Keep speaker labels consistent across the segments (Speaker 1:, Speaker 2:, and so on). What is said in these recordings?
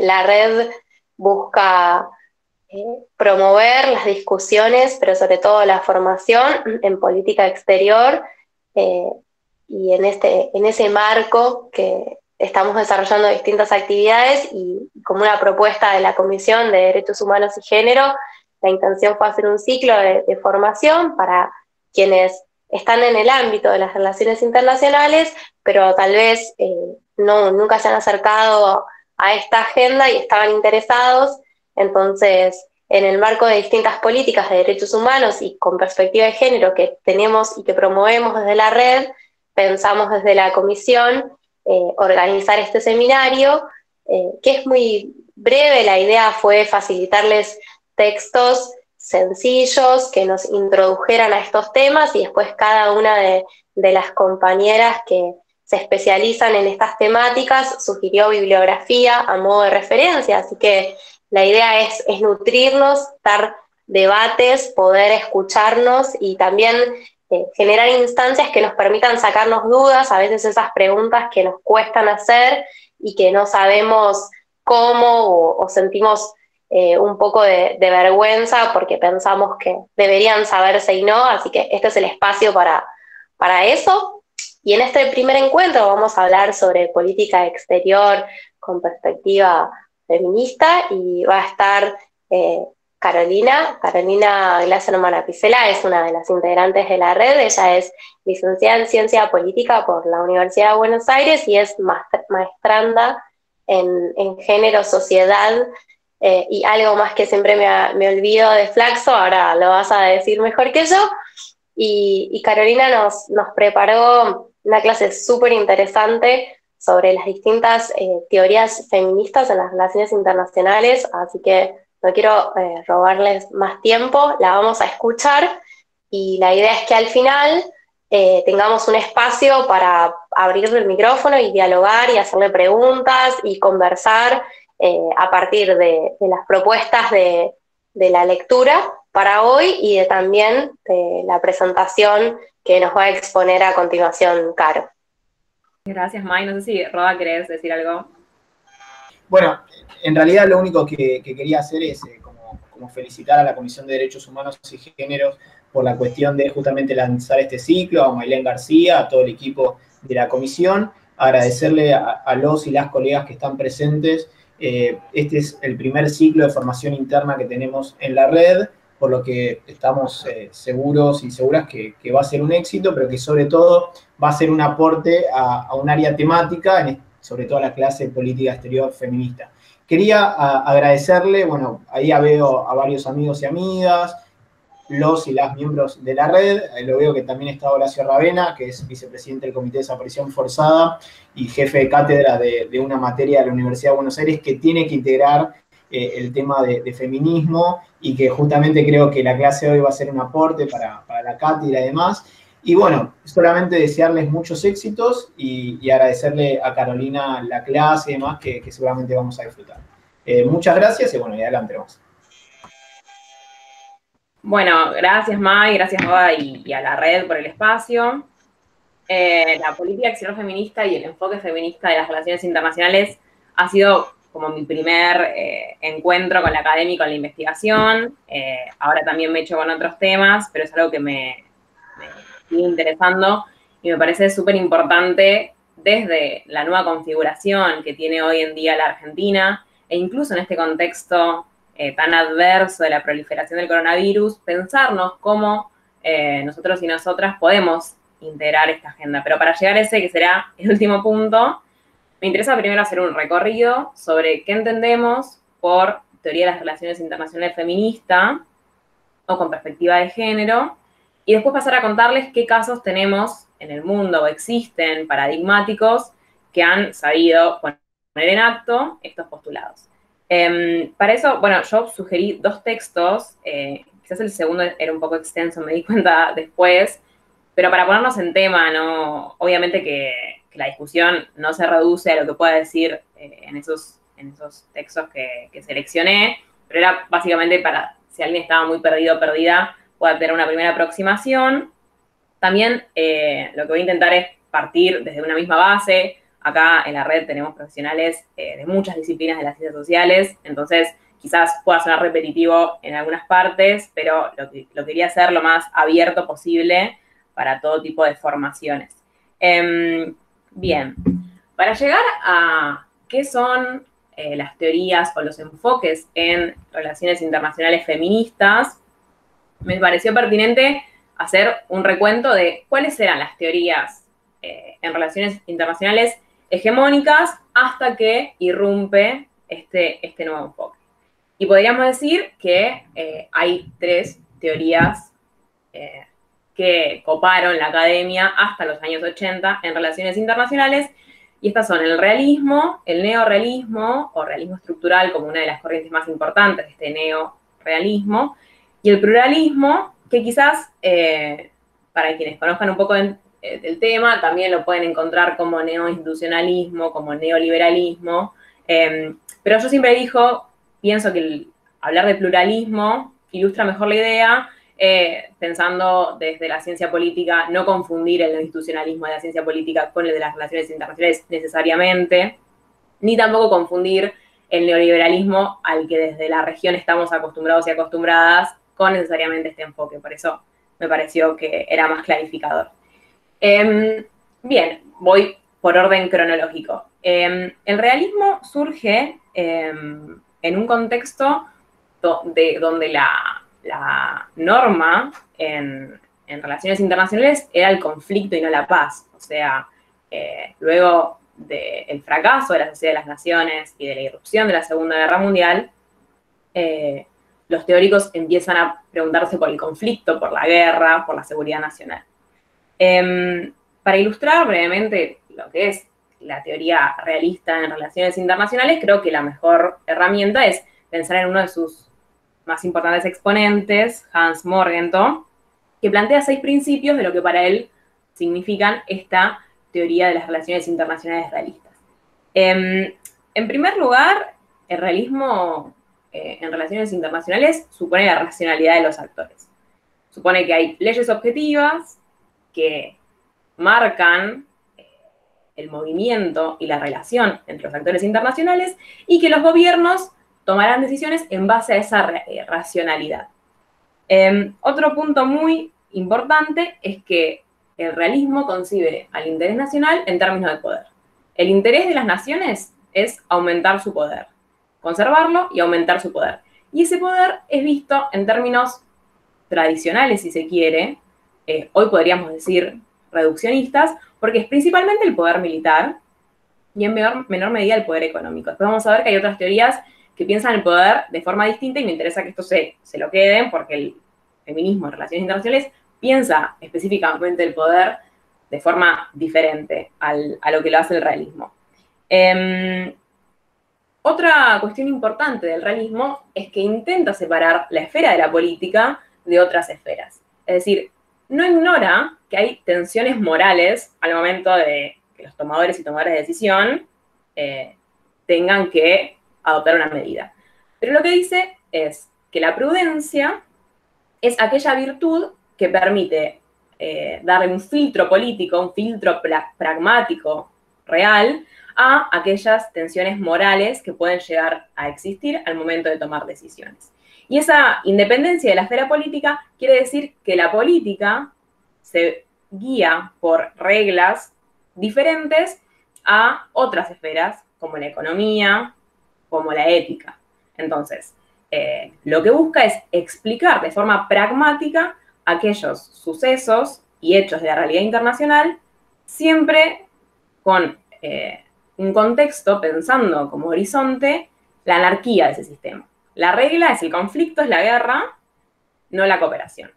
Speaker 1: la red busca promover las discusiones, pero sobre todo la formación en política exterior, eh, y en ese marco que estamos desarrollando distintas actividades y como una propuesta de la Comisión de Derechos Humanos y Género, la intención fue hacer un ciclo de formación para quienes están en el ámbito de las relaciones internacionales, pero tal vez nunca se han acercado a esta agenda y estaban interesados. Entonces, en el marco de distintas políticas de derechos humanos y con perspectiva de género que tenemos y que promovemos desde la red, pensamos desde la comisión organizar este seminario, que es muy breve. La idea fue facilitarles textos sencillos que nos introdujeran a estos temas y después cada una de las compañeras que se especializan en estas temáticas sugirió bibliografía a modo de referencia, así que la idea es nutrirnos, dar debates, poder escucharnos y también generar instancias que nos permitan sacarnos dudas, a veces esas preguntas que nos cuestan hacer y que no sabemos cómo o sentimos un poco de vergüenza porque pensamos que deberían saberse y no, así que este es el espacio para eso. Y en este primer encuentro vamos a hablar sobre política exterior con perspectiva feminista y va a estar Carolina Glasserman Apicella, es una de las integrantes de la red. Ella es licenciada en Ciencia Política por la Universidad de Buenos Aires y es maestranda en Género, Sociedad, y algo más que siempre me olvido de Flaxo, ahora lo vas a decir mejor que yo. Y Carolina nos preparó una clase súper interesante sobre las distintas teorías feministas en las relaciones internacionales, así que no quiero robarles más tiempo, la vamos a escuchar y la idea es que al final tengamos un espacio para abrirle el micrófono y dialogar y hacerle preguntas y conversar a partir de las propuestas de la lectura para hoy y también de la presentación que nos va a exponer a continuación Caro.
Speaker 2: Gracias, May. No sé si, Roda, querés decir algo.
Speaker 3: Bueno, en realidad lo único que quería hacer es como felicitar a la Comisión de Derechos Humanos y Géneros por la cuestión de justamente lanzar este ciclo, a Maylén García, a todo el equipo de la comisión, agradecerle a los y las colegas que están presentes. Este es el primer ciclo de formación interna que tenemos en la red, por lo que estamos seguros y seguras que va a ser un éxito, pero que sobre todo va a ser un aporte a un área temática, sobre todo a la clase de política exterior feminista. Quería agradecerle, bueno, ahí veo a varios amigos y amigas, los y las miembros de la red. Lo veo que también está Horacio Ravena, que es vicepresidente del Comité de Desaparición Forzada y jefe de cátedra de una materia de la Universidad de Buenos Aires que tiene que integrar el tema de feminismo y que justamente creo que la clase de hoy va a ser un aporte para la cátedra y demás. Y bueno, solamente desearles muchos éxitos y agradecerle a Carolina la clase y demás que seguramente vamos a disfrutar. Muchas gracias y bueno, y adelante vamos.
Speaker 2: Bueno, gracias, May, gracias, Roda, y a la red por el espacio. La política exterior feminista y el enfoque feminista de las relaciones internacionales ha sido como mi primer encuentro con la academia y con la investigación. Ahora también me echo con otros temas, pero es algo que me sigue interesando y me parece súper importante desde la nueva configuración que tiene hoy en día la Argentina e incluso en este contexto tan adverso de la proliferación del coronavirus, pensarnos cómo nosotros y nosotras podemos integrar esta agenda. Pero para llegar a ese, que será el último punto, me interesa primero hacer un recorrido sobre qué entendemos por teoría de las relaciones internacionales feminista o con perspectiva de género, y después pasar a contarles qué casos tenemos en el mundo o existen paradigmáticos que han sabido poner en acto estos postulados. Para eso, bueno, yo sugerí dos textos, quizás el segundo era un poco extenso, me di cuenta después, pero para ponernos en tema, ¿no? Obviamente que la discusión no se reduce a lo que pueda decir en esos textos que seleccioné, pero era básicamente para, si alguien estaba muy perdido o perdida, pueda tener una primera aproximación. También lo que voy a intentar es partir desde una misma base, acá en la red tenemos profesionales de muchas disciplinas de las ciencias sociales, entonces quizás pueda sonar repetitivo en algunas partes, pero lo quería hacer lo más abierto posible para todo tipo de formaciones. Bien, para llegar a qué son las teorías o los enfoques en relaciones internacionales feministas, me pareció pertinente hacer un recuento de cuáles eran las teorías en relaciones internacionales hegemónicas hasta que irrumpe este nuevo enfoque. Y podríamos decir que hay 3 teorías que coparon la academia hasta los años 80 en relaciones internacionales, y estas son el realismo, el neorrealismo, o realismo estructural como una de las corrientes más importantes de este neorrealismo, y el pluralismo, que quizás, para quienes conozcan un poco del tema, también lo pueden encontrar como neoinstitucionalismo, como neoliberalismo, pero yo siempre pienso que hablar de pluralismo ilustra mejor la idea, pensando desde la ciencia política, no confundir el institucionalismo de la ciencia política con el de las relaciones internacionales necesariamente, ni tampoco confundir el neoliberalismo al que desde la región estamos acostumbrados y acostumbradas con necesariamente este enfoque. Por eso me pareció que era más clarificador. Bien, voy por orden cronológico. El realismo surge en un contexto donde la norma en relaciones internacionales era el conflicto y no la paz. O sea, luego del fracaso de la Sociedad de las Naciones y de la irrupción de la Segunda Guerra Mundial, los teóricos empiezan a preguntarse por el conflicto, por la guerra, por la seguridad nacional. Para ilustrar brevemente lo que es la teoría realista en relaciones internacionales, creo que la mejor herramienta es pensar en uno de sus más importantes exponentes, Hans Morgenthau, que plantea 6 principios de lo que para él significan esta teoría de las relaciones internacionales realistas. En primer lugar, el realismo en relaciones internacionales supone la racionalidad de los actores. Supone que hay leyes objetivas que marcan el movimiento y la relación entre los actores internacionales y que los gobiernos tomarán decisiones en base a esa racionalidad. Otro punto muy importante es que el realismo concibe al interés nacional en términos de poder. El interés de las naciones es aumentar su poder, conservarlo y aumentar su poder. Y ese poder es visto en términos tradicionales, si se quiere, hoy podríamos decir reduccionistas, porque es principalmente el poder militar y en menor medida el poder económico. Después vamos a ver que hay otras teorías que piensan el poder de forma distinta y me interesa que esto se lo queden porque el feminismo en relaciones internacionales piensa específicamente el poder de forma diferente a lo que lo hace el realismo. Otra cuestión importante del realismo es que intenta separar la esfera de la política de otras esferas. Es decir, no ignora que hay tensiones morales al momento de que los tomadores y tomadoras de decisión tengan que adoptar una medida. Pero lo que dice es que la prudencia es aquella virtud que permite darle un filtro político, un filtro pragmático real a aquellas tensiones morales que pueden llegar a existir al momento de tomar decisiones. Y esa independencia de la esfera política quiere decir que la política se guía por reglas diferentes a otras esferas, como la economía, como la ética. Entonces, lo que busca es explicar de forma pragmática aquellos sucesos y hechos de la realidad internacional, siempre con un contexto pensando como horizonte la anarquía de ese sistema. La regla es el conflicto, es la guerra, no la cooperación.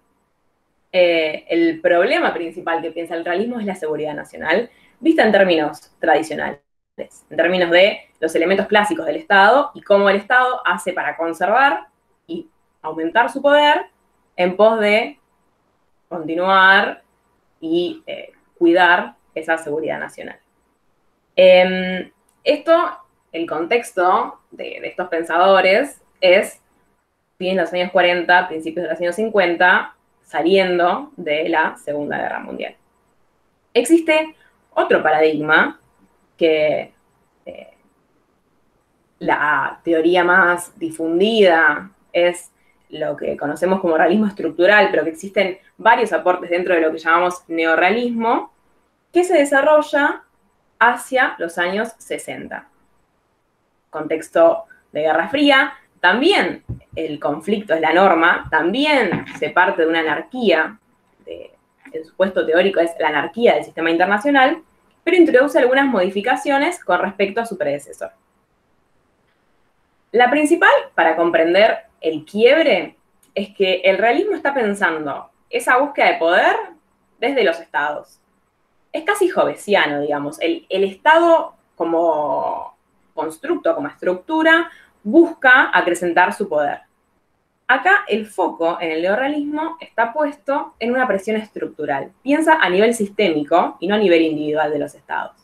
Speaker 2: El problema principal que piensa el realismo es la seguridad nacional, vista en términos tradicionales, en términos de los elementos clásicos del Estado y cómo el Estado hace para conservar y aumentar su poder en pos de continuar y cuidar esa seguridad nacional. El contexto de estos pensadores es bien en los años 40, principios de los años 50, saliendo de la Segunda Guerra Mundial. Existe otro paradigma, que la teoría más difundida es lo que conocemos como realismo estructural, pero que existen varios aportes dentro de lo que llamamos neorrealismo, que se desarrolla hacia los años 60. Contexto de Guerra Fría, también el conflicto es la norma, también se parte de una anarquía, el supuesto teórico es la anarquía del sistema internacional, pero introduce algunas modificaciones con respecto a su predecesor. La principal, para comprender el quiebre, es que el realismo está pensando esa búsqueda de poder desde los estados. Es casi hobbesiano, digamos. El Estado como constructo, como estructura, busca acrecentar su poder. Acá el foco en el neorrealismo está puesto en una presión estructural. Piensa a nivel sistémico y no a nivel individual de los estados.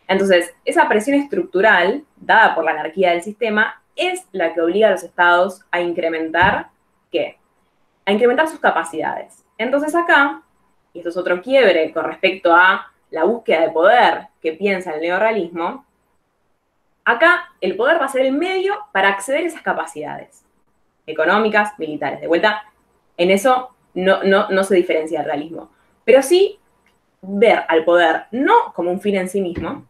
Speaker 2: Entonces, esa presión estructural, dada por la anarquía del sistema, es la que obliga a los estados a incrementar, ¿qué? A incrementar sus capacidades. Entonces acá, y esto es otro quiebre con respecto a la búsqueda de poder que piensa el neorrealismo, acá el poder va a ser el medio para acceder a esas capacidades económicas, militares. De vuelta, en eso no se diferencia el realismo. Pero sí ver al poder no como un fin en sí mismo,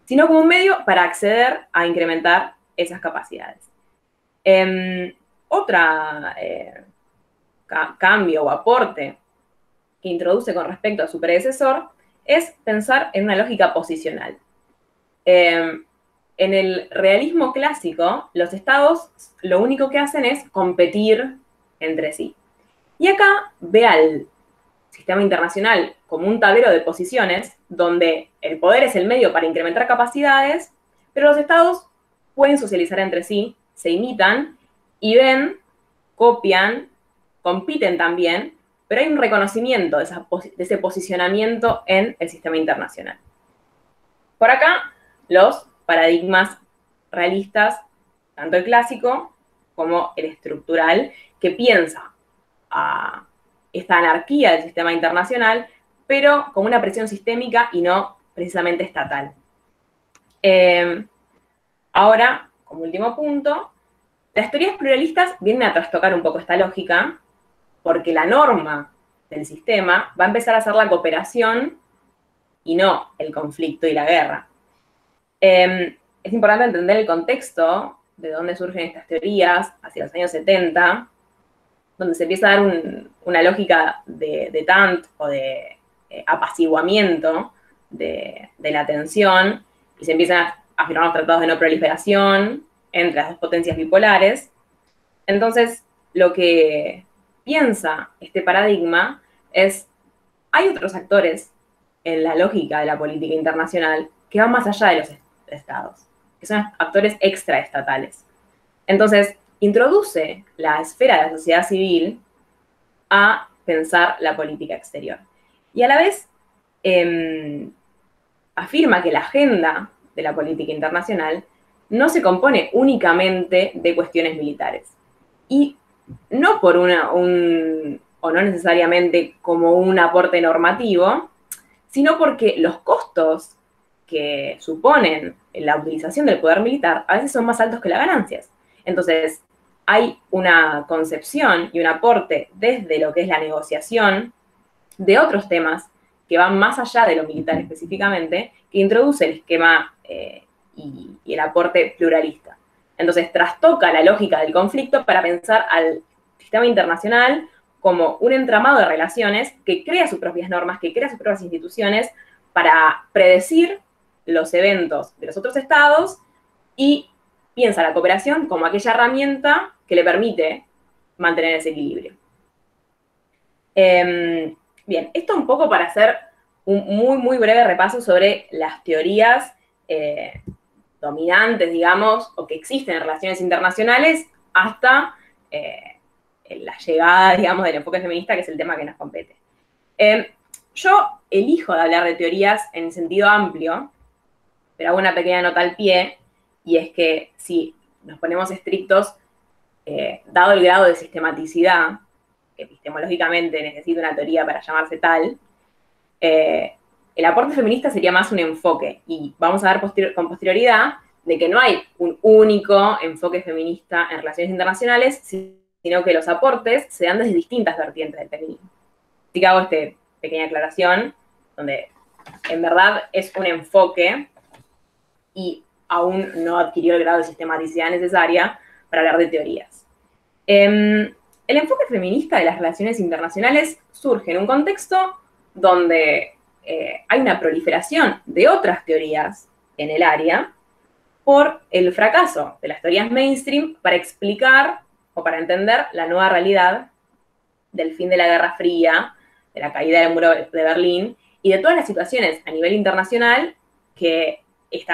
Speaker 2: sino como un medio para acceder a incrementar esas capacidades. Otra cambio o aporte que introduce con respecto a su predecesor es pensar en una lógica posicional. En el realismo clásico, los estados lo único que hacen es competir entre sí. Y acá ve al sistema internacional como un tablero de posiciones donde el poder es el medio para incrementar capacidades, pero los estados pueden socializar entre sí, se imitan y ven, copian, compiten también, pero hay un reconocimiento de ese posicionamiento en el sistema internacional. Por acá, los paradigmas realistas, tanto el clásico como el estructural, que piensa a esta anarquía del sistema internacional, pero como una presión sistémica y no precisamente estatal. Ahora, como último punto, las teorías pluralistas vienen a trastocar un poco esta lógica, porque la norma del sistema va a empezar a ser la cooperación y no el conflicto y la guerra. Es importante entender el contexto de dónde surgen estas teorías, hacia los años 70, donde se empieza a dar una lógica de détente o de apaciguamiento de la tensión, y se empiezan a firmar los tratados de no proliferación entre las dos potencias bipolares. Entonces, lo que piensa este paradigma es, hay otros actores en la lógica de la política internacional que van más allá de los estados, que son actores extraestatales. Entonces, introduce la esfera de la sociedad civil a pensar la política exterior. Y a la vez afirma que la agenda de la política internacional no se compone únicamente de cuestiones militares. Y no por o no necesariamente como un aporte normativo, sino porque los costos que suponen la utilización del poder militar a veces son más altos que las ganancias. Entonces, hay una concepción y un aporte desde lo que es la negociación de otros temas que van más allá de lo militar específicamente, que introduce el esquema y el aporte pluralista. Entonces, trastoca la lógica del conflicto para pensar al sistema internacional como un entramado de relaciones que crea sus propias normas, que crea sus propias instituciones para predecir los eventos de los otros estados y piensa la cooperación como aquella herramienta que le permite mantener ese equilibrio. Bien, esto un poco para hacer un muy breve repaso sobre las teorías dominantes, digamos, o que existen en relaciones internacionales hasta la llegada, digamos, del enfoque feminista, que es el tema que nos compete. Yo elijo de hablar de teorías en sentido amplio, pero hago una pequeña nota al pie, y es que si nos ponemos estrictos, dado el grado de sistematicidad, que epistemológicamente necesita una teoría para llamarse tal, el aporte feminista sería más un enfoque, y vamos a ver con posterioridad de que no hay un único enfoque feminista en relaciones internacionales, sino que los aportes se dan desde distintas vertientes del feminismo. Así que hago esta pequeña aclaración, donde en verdad es un enfoque y aún no adquirió el grado de sistematicidad necesaria para hablar de teorías. El enfoque feminista de las relaciones internacionales surge en un contexto donde hay una proliferación de otras teorías en el área por el fracaso de las teorías mainstream para explicar o para entender la nueva realidad del fin de la Guerra Fría, de la caída del muro de Berlín y de todas las situaciones a nivel internacional que este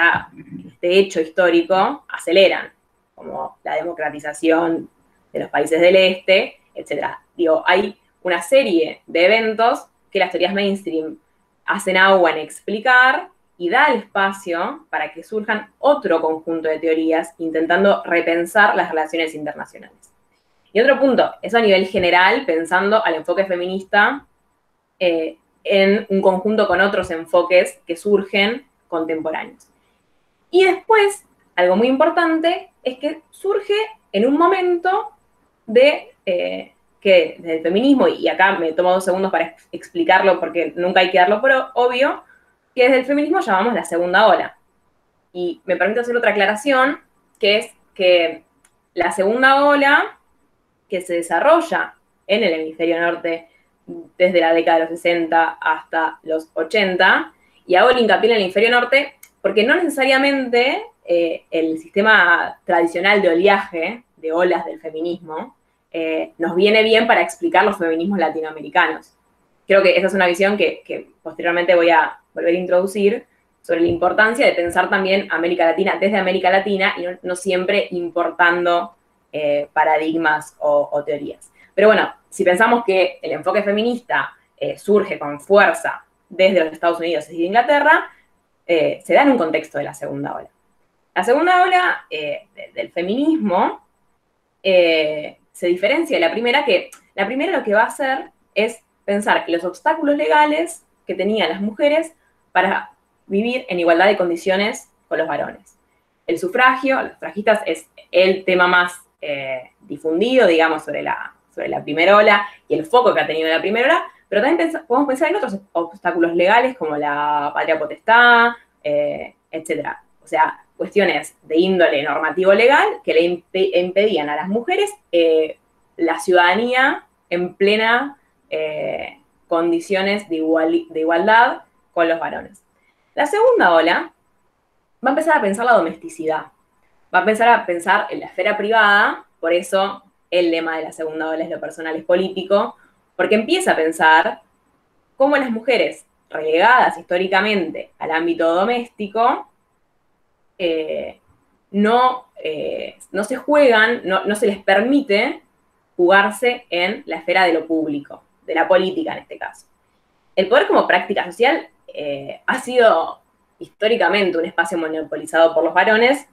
Speaker 2: hecho histórico aceleran, como la democratización de los países del este, etc. Digo, hay una serie de eventos que las teorías mainstream hacen agua en explicar y da el espacio para que surjan otro conjunto de teorías intentando repensar las relaciones internacionales. Y otro punto, eso a nivel general, pensando al enfoque feminista en un conjunto con otros enfoques que surgen contemporáneos. Y después, algo muy importante, es que surge en un momento de que desde el feminismo, y acá me tomo 2 segundos para explicarlo porque nunca hay que darlo por obvio, que desde el feminismo llamamos la segunda ola. Y me permito hacer otra aclaración, que es que la segunda ola que se desarrolla en el hemisferio norte desde la década de los 60 hasta los 80, y hago el hincapié en el hemisferio norte porque no necesariamente el sistema tradicional de oleaje, de olas del feminismo, nos viene bien para explicar los feminismos latinoamericanos. Creo que esa es una visión que posteriormente voy a volver a introducir sobre la importancia de pensar también América Latina desde América Latina y no siempre importando paradigmas o teorías. Pero bueno, si pensamos que el enfoque feminista surge con fuerza desde los Estados Unidos y Inglaterra, se da en un contexto de la segunda ola. La segunda ola del feminismo se diferencia de la primera, que la primera lo que va a hacer es pensar que los obstáculos legales que tenían las mujeres para vivir en igualdad de condiciones con los varones. El sufragio, los sufragistas, es el tema más difundido, digamos, sobre la primera ola y el foco que ha tenido la primera ola, pero también podemos pensar en otros obstáculos legales como la patria potestad, etc. O sea, cuestiones de índole normativo legal que le impedían a las mujeres la ciudadanía en plena condiciones de igualdad con los varones. La segunda ola va a empezar a pensar la domesticidad, va a empezar a pensar en la esfera privada, por eso el lema de la segunda ola es lo personal es político, porque empieza a pensar cómo las mujeres relegadas históricamente al ámbito doméstico no se juegan, no se les permite jugarse en la esfera de lo público, de la política en este caso. El poder como práctica social ha sido históricamente un espacio monopolizado por los varones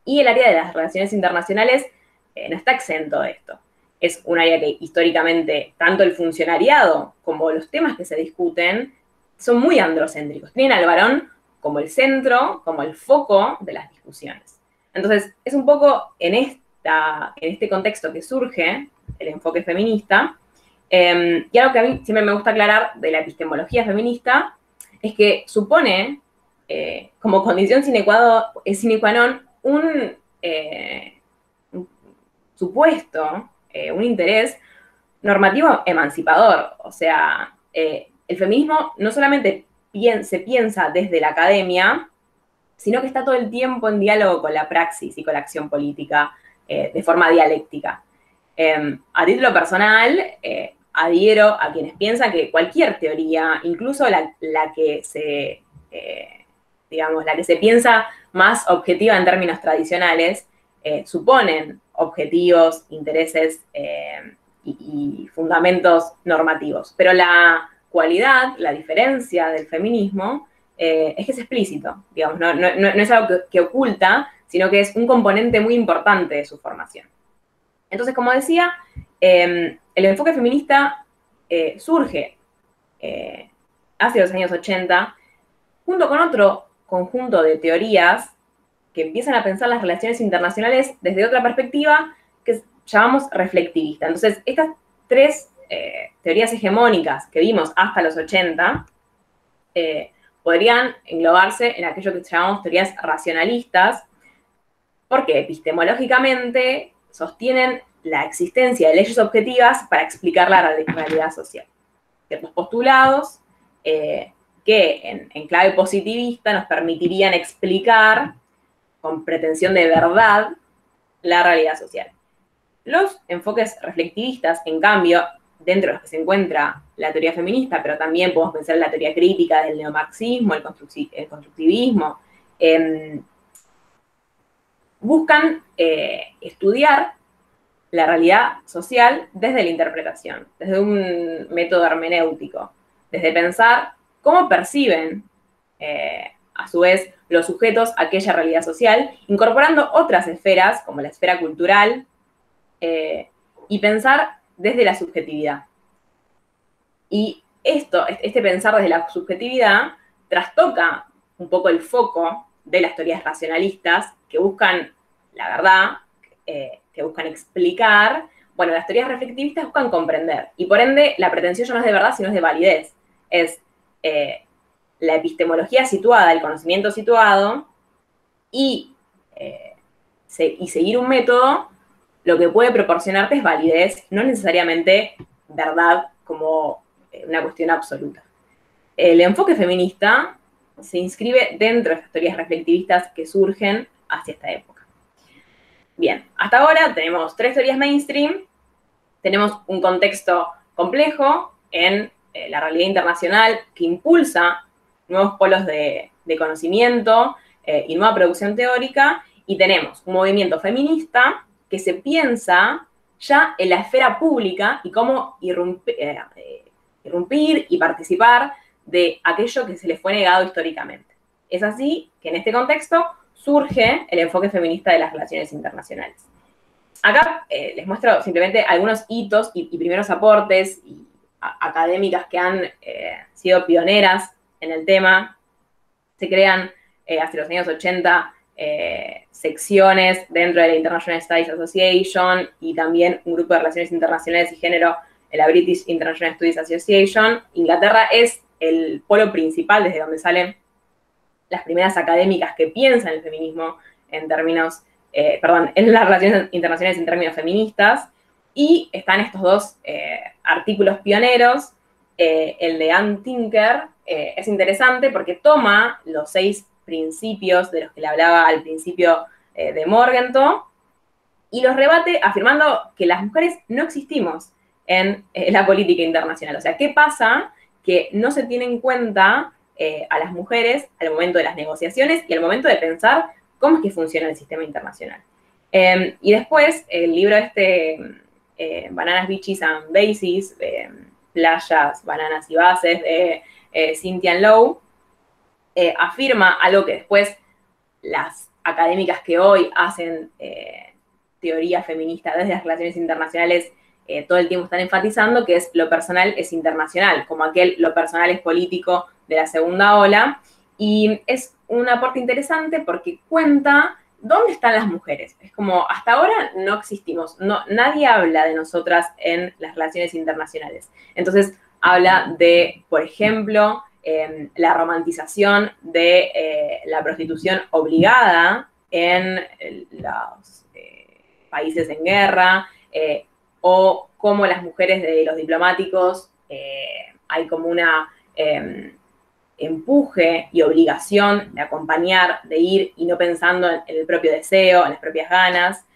Speaker 2: y el área de las relaciones internacionales no está exento de esto. Es un área que históricamente tanto el funcionariado como los temas que se discuten son muy androcéntricos. Tienen al varón como el centro, como el foco de las discusiones. Entonces, es un poco en este contexto que surge el enfoque feminista. Y algo que a mí siempre me gusta aclarar de la epistemología feminista es que supone como condición sine qua non un supuesto, un interés normativo emancipador. O sea, el feminismo no solamente se piensa desde la academia, sino que está todo el tiempo en diálogo con la praxis y con la acción política de forma dialéctica. A título personal, adhiero a quienes piensan que cualquier teoría, incluso la que se piensa más objetiva en términos tradicionales, suponen objetivos, intereses y fundamentos normativos. Pero la cualidad, la diferencia del feminismo es que es explícito, digamos, no es algo que oculta, sino que es un componente muy importante de su formación. Entonces, como decía, el enfoque feminista surge hacia los años 80, junto con otro conjunto de teorías que empiezan a pensar las relaciones internacionales desde otra perspectiva que llamamos reflectivista. Entonces, estas tres teorías hegemónicas que vimos hasta los 80 podrían englobarse en aquello que llamamos teorías racionalistas, porque epistemológicamente sostienen la existencia de leyes objetivas para explicar la realidad social. Ciertos postulados que en clave positivista nos permitirían explicar con pretensión de verdad la realidad social. Los enfoques reflectivistas, en cambio, dentro de los que se encuentra la teoría feminista, pero también podemos pensar en la teoría crítica del neomarxismo, el constructivismo, buscan estudiar la realidad social desde la interpretación, desde un método hermenéutico, desde pensar cómo perciben, a su vez, los sujetos aquella realidad social, incorporando otras esferas, como la esfera cultural, y pensar desde la subjetividad. Y este pensar desde la subjetividad, trastoca un poco el foco de las teorías racionalistas que buscan la verdad, que buscan explicar. Bueno, las teorías reflectivistas buscan comprender, y por ende la pretensión ya no es de verdad, sino es de validez. Es la epistemología situada, el conocimiento situado, y seguir un método, lo que puede proporcionarte es validez, no necesariamente verdad como una cuestión absoluta. El enfoque feminista se inscribe dentro de estas teorías reflectivistas que surgen hacia esta época. Bien, hasta ahora tenemos tres teorías mainstream, tenemos un contexto complejo en la realidad internacional que impulsa nuevos polos de conocimiento y nueva producción teórica, y tenemos un movimiento feminista que se piensa ya en la esfera pública y cómo irrumpir y participar de aquello que se les fue negado históricamente. Es así que en este contexto surge el enfoque feminista de las relaciones internacionales. Acá les muestro simplemente algunos hitos y primeros aportes y académicas que han sido pioneras en el tema. Se crean hacia los años 80 secciones dentro de la International Studies Association y también un grupo de relaciones internacionales y género en la British International Studies Association. Inglaterra es el polo principal desde donde salen las primeras académicas que piensan el feminismo en términos, en las relaciones internacionales en términos feministas, y están estos dos artículos pioneros. El de Ann Tinker es interesante porque toma los 6 principios de los que le hablaba al principio de Morgenthau y los rebate afirmando que las mujeres no existimos en la política internacional. O sea, ¿qué pasa? Que no se tiene en cuenta a las mujeres al momento de las negociaciones y al momento de pensar cómo es que funciona el sistema internacional. Y después, el libro Bananas, Beaches and Bases, Playas, Bananas y Bases, de Cynthia Lowe, afirma algo que después las académicas que hoy hacen teoría feminista desde las relaciones internacionales todo el tiempo están enfatizando, que es lo personal es internacional, como aquel lo personal es político de la segunda ola. Y es un aporte interesante porque cuenta dónde están las mujeres. Es como, hasta ahora no existimos, nadie habla de nosotras en las relaciones internacionales. Entonces, habla de, por ejemplo, la romantización de la prostitución obligada en los países en guerra, o cómo las mujeres de los diplomáticos hay como una empuje y obligación de acompañar, de ir y no pensando en el propio deseo, en las propias ganas.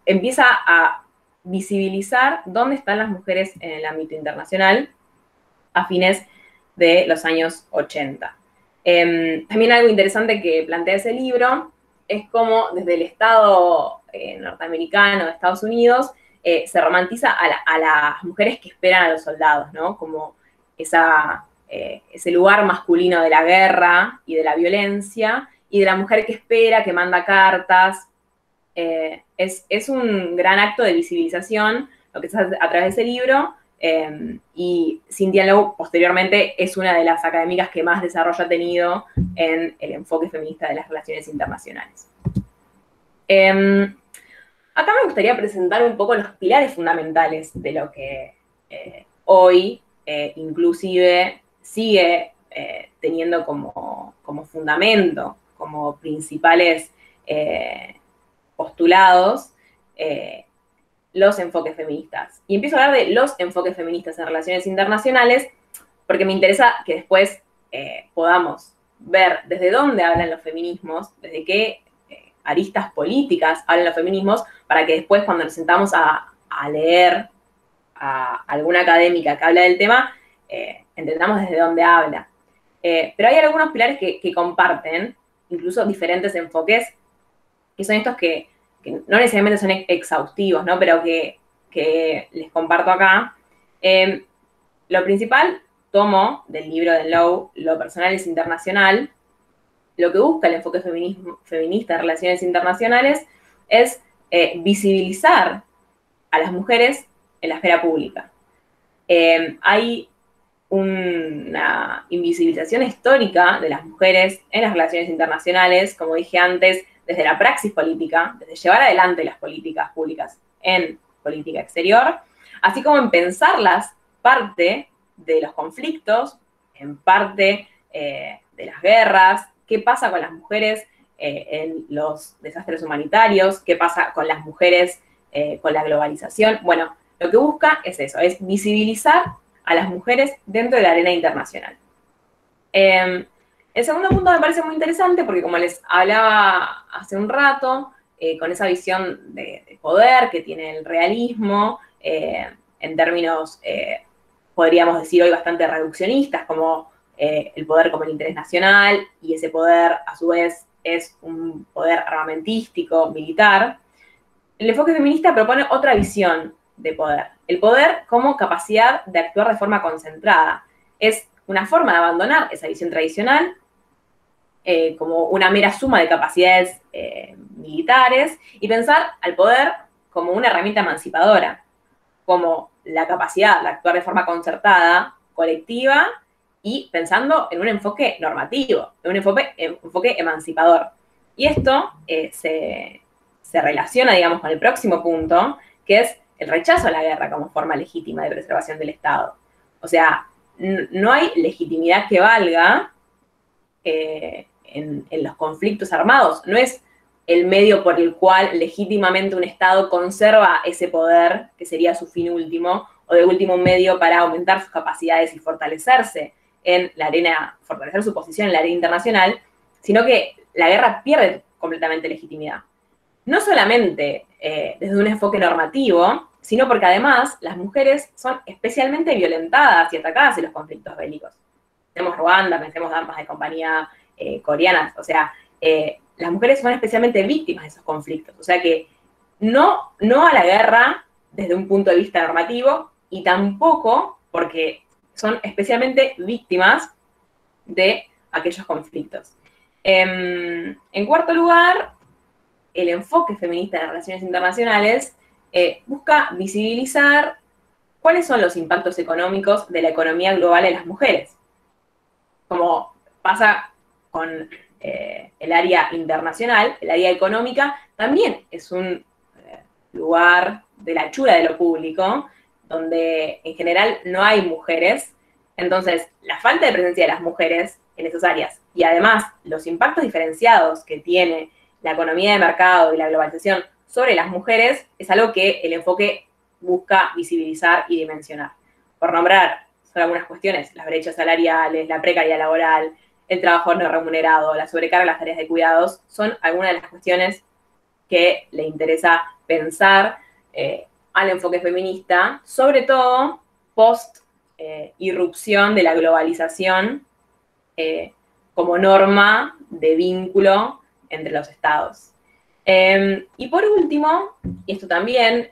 Speaker 2: Empieza a visibilizar dónde están las mujeres en el ámbito internacional a fines de los años 80. También algo interesante que plantea ese libro es cómo desde el Estado norteamericano de Estados Unidos se romantiza a las mujeres que esperan a los soldados, ¿no? Como ese lugar masculino de la guerra y de la violencia, y de la mujer que espera, que manda cartas. Es un gran acto de visibilización lo que se hace a través de ese libro, Y Cynthia Lowe, posteriormente, es una de las académicas que más desarrollo ha tenido en el enfoque feminista de las relaciones internacionales. Acá me gustaría presentar un poco los pilares fundamentales de lo que hoy inclusive sigue teniendo como fundamento, como principales postulados, los enfoques feministas. Y empiezo a hablar de los enfoques feministas en relaciones internacionales porque me interesa que después podamos ver desde dónde hablan los feminismos, desde qué aristas políticas hablan los feminismos, para que después cuando nos sentamos a leer a alguna académica que habla del tema, entendamos desde dónde habla. Pero hay algunos pilares que comparten, incluso diferentes enfoques, que son estos que no necesariamente son exhaustivos, ¿no? Pero que les comparto acá. Lo principal, tomo del libro de Lowe, Lo personal es internacional. Lo que busca el enfoque feminista en relaciones internacionales es visibilizar a las mujeres en la esfera pública. Hay una invisibilización histórica de las mujeres en las relaciones internacionales, como dije antes, desde la praxis política, desde llevar adelante las políticas públicas en política exterior, así como en pensarlas parte de los conflictos, en parte de las guerras, qué pasa con las mujeres en los desastres humanitarios, qué pasa con las mujeres con la globalización. Bueno, lo que busca es eso, es visibilizar a las mujeres dentro de la arena internacional. El segundo punto me parece muy interesante porque, como les hablaba hace un rato, con esa visión de poder que tiene el realismo, en términos, podríamos decir hoy, bastante reduccionistas, como el poder como el interés nacional, y ese poder, a su vez, es un poder armamentístico, militar. El enfoque feminista propone otra visión de poder. El poder como capacidad de actuar de forma concentrada. Es una forma de abandonar esa visión tradicional como una mera suma de capacidades militares y pensar al poder como una herramienta emancipadora, como la capacidad de actuar de forma concertada, colectiva y pensando en un enfoque normativo, en un enfoque emancipador. Y esto se relaciona, digamos, con el próximo punto, que es el rechazo a la guerra como forma legítima de preservación del Estado. O sea, no hay legitimidad que valga en los conflictos armados. No es el medio por el cual legítimamente un Estado conserva ese poder, que sería su fin último, o de último medio para aumentar sus capacidades y fortalecerse en la arena, fortalecer su posición en la arena internacional, sino que la guerra pierde completamente legitimidad. No solamente desde un enfoque normativo, sino porque además las mujeres son especialmente violentadas y atacadas en los conflictos bélicos. Pensemos Ruanda, pensemos damas de compañía coreanas, o sea, las mujeres son especialmente víctimas de esos conflictos, o sea que no a la guerra desde un punto de vista normativo y tampoco porque son especialmente víctimas de aquellos conflictos. En cuarto lugar, el enfoque feminista de las relaciones internacionales busca visibilizar cuáles son los impactos económicos de la economía global en las mujeres. Como pasa con el área internacional, el área económica también es un lugar de la hechura de lo público, donde en general no hay mujeres. Entonces, la falta de presencia de las mujeres en esas áreas y además los impactos diferenciados que tiene la economía de mercado y la globalización sobre las mujeres es algo que el enfoque busca visibilizar y dimensionar. Por nombrar solo algunas cuestiones, las brechas salariales, la precariedad laboral, el trabajo no remunerado, la sobrecarga de las tareas de cuidados, son algunas de las cuestiones que le interesa pensar al enfoque feminista, sobre todo post-irrupción de la globalización como norma de vínculo entre los estados. Y por último, y esto también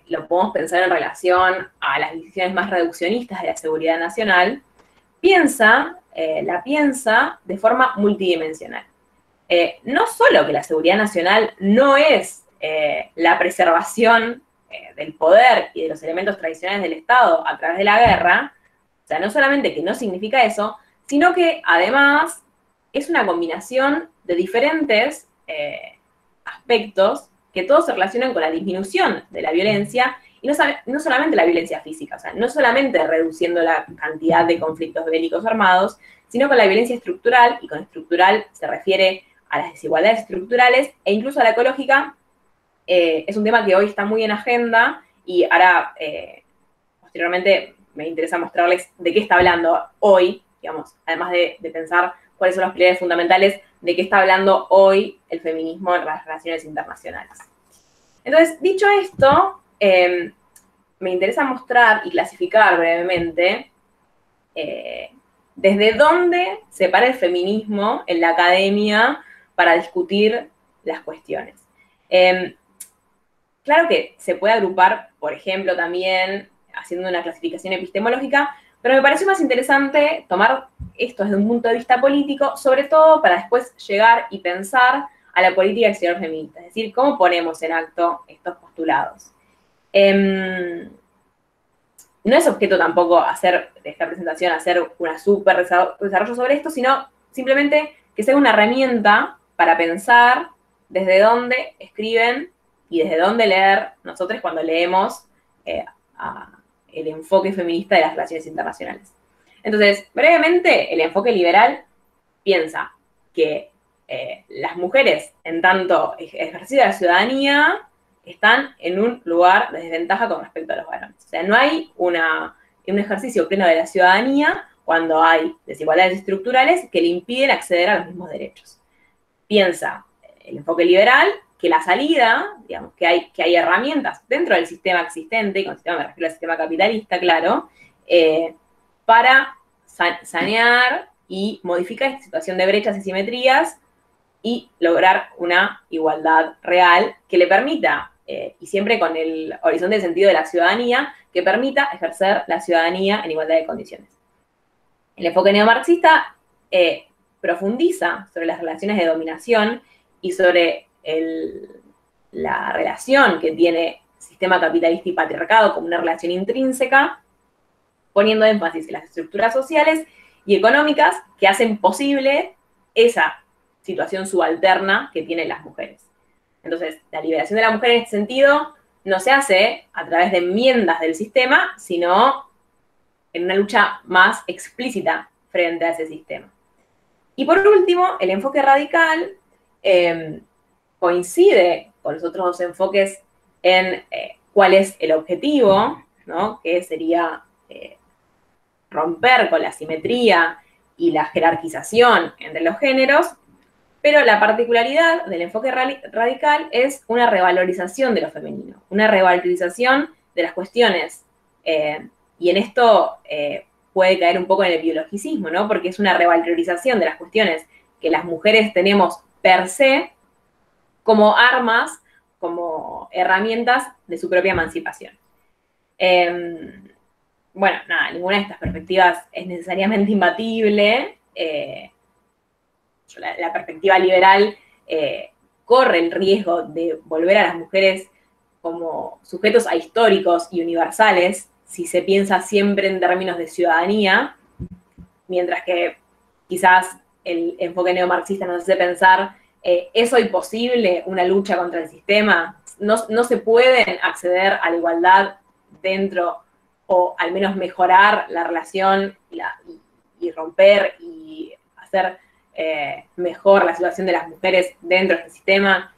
Speaker 2: lo podemos pensar en relación a las decisiones más reduccionistas de la seguridad nacional, la piensa de forma multidimensional. No solo que la seguridad nacional no es la preservación del poder y de los elementos tradicionales del Estado a través de la guerra, o sea, no solamente que no significa eso, sino que además es una combinación de diferentes aspectos que todos se relacionan con la disminución de la violencia, y no solamente la violencia física, o sea, no solamente reduciendo la cantidad de conflictos bélicos armados, sino con la violencia estructural, y con estructural se refiere a las desigualdades estructurales e incluso a la ecológica. Es un tema que hoy está muy en agenda, y ahora, posteriormente, me interesa mostrarles de qué está hablando hoy, digamos, además de pensar cuáles son los pilares fundamentales de qué está hablando hoy el feminismo en las relaciones internacionales. Entonces, dicho esto, me interesa mostrar y clasificar brevemente desde dónde se para el feminismo en la academia para discutir las cuestiones. Claro que se puede agrupar, por ejemplo, también haciendo una clasificación epistemológica, pero me pareció más interesante tomar esto desde un punto de vista político, sobre todo para después llegar y pensar a la política exterior feminista, es decir, cómo ponemos en acto estos postulados. No es objeto tampoco de esta presentación hacer una súper desarrollo sobre esto, sino simplemente que sea una herramienta para pensar desde dónde escriben y desde dónde leer nosotros cuando leemos el enfoque feminista de las relaciones internacionales. Entonces, brevemente, el enfoque liberal piensa que las mujeres, en tanto ejercicio de la ciudadanía, están en un lugar de desventaja con respecto a los varones. O sea, no hay un ejercicio pleno de la ciudadanía cuando hay desigualdades estructurales que le impiden acceder a los mismos derechos. Piensa el enfoque liberal que la salida, digamos, que hay herramientas dentro del sistema existente, y con sistema me refiero al sistema capitalista, claro, para sanear y modificar esta situación de brechas y simetrías y lograr una igualdad real que le permita, y siempre con el horizonte de sentido de la ciudadanía, que permita ejercer la ciudadanía en igualdad de condiciones. El enfoque neomarxista profundiza sobre las relaciones de dominación y sobre la relación que tiene sistema capitalista y patriarcado como una relación intrínseca, poniendo énfasis en las estructuras sociales y económicas que hacen posible esa situación subalterna que tienen las mujeres. Entonces, la liberación de la mujer en este sentido no se hace a través de enmiendas del sistema, sino en una lucha más explícita frente a ese sistema. Y por último, el enfoque radical coincide con los otros dos enfoques en cuál es el objetivo, ¿no? Que sería romper con la simetría y la jerarquización entre los géneros, pero la particularidad del enfoque radical es una revalorización de lo femenino, una revalorización de las cuestiones, y en esto puede caer un poco en el biologicismo, ¿no? Porque es una revalorización de las cuestiones que las mujeres tenemos per se como armas, como herramientas de su propia emancipación. Bueno, nada, ninguna de estas perspectivas es necesariamente imbatible. La perspectiva liberal corre el riesgo de volver a las mujeres como sujetos ahistóricos y universales, si se piensa siempre en términos de ciudadanía, mientras que quizás el enfoque neomarxista nos hace pensar, ¿es hoy posible una lucha contra el sistema? No se pueden acceder a la igualdad dentro, o al menos mejorar la relación y romper y hacer mejor la situación de las mujeres dentro de este sistema.